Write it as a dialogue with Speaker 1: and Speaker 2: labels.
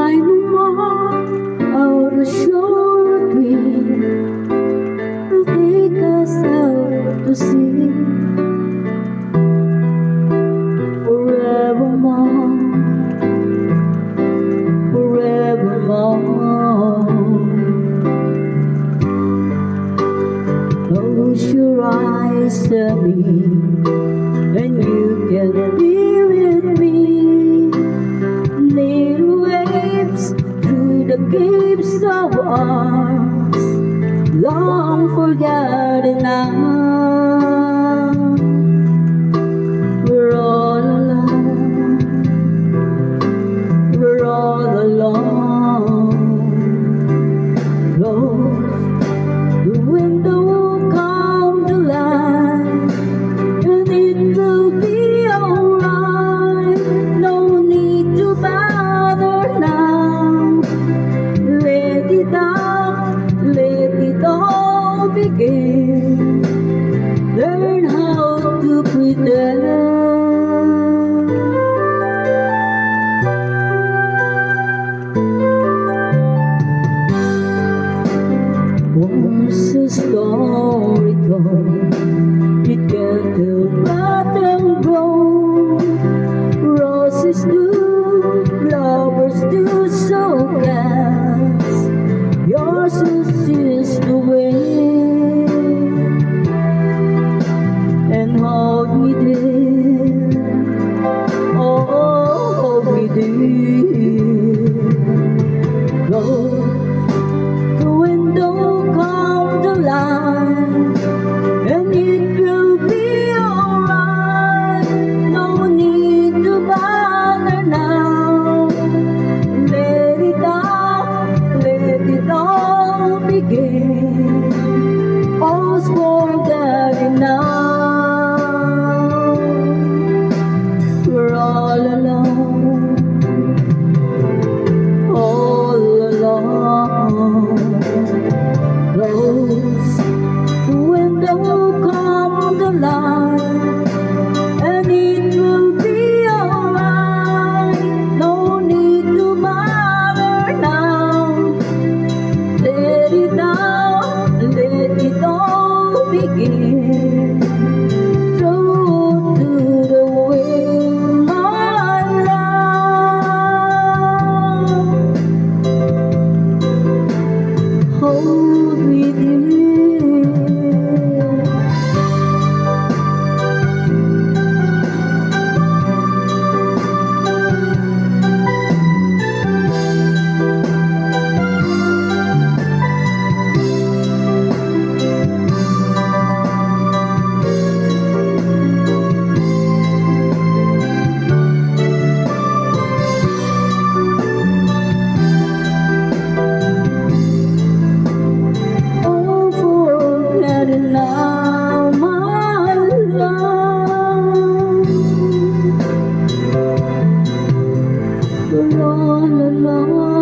Speaker 1: my mama out a short wind will take us out to sea forevermore, forevermore. Close your eyes, tell me, and you can be with me. Little waves through the caves of ours, long forgotten now. We're all alone, we're all alone. Close the window, come to light, and it will be alright. No need to bother now. Let it all begin. Learn how to pretend. Once a story told, it can't help but grow. Roses do, flowers do, so cast yours is the way. And hold me dear, oh, hold me dear. Close the window, come the light, and it will be alright. No need to bother now. Let it all begin. All's forgotten now. We're all alone, all alone. Close the window, come the light, and it will be alright. No need to bother now. Let it all begin. Throw to the wind, my love. Hold me dear. Oh, forget it now, my love. We're all alone.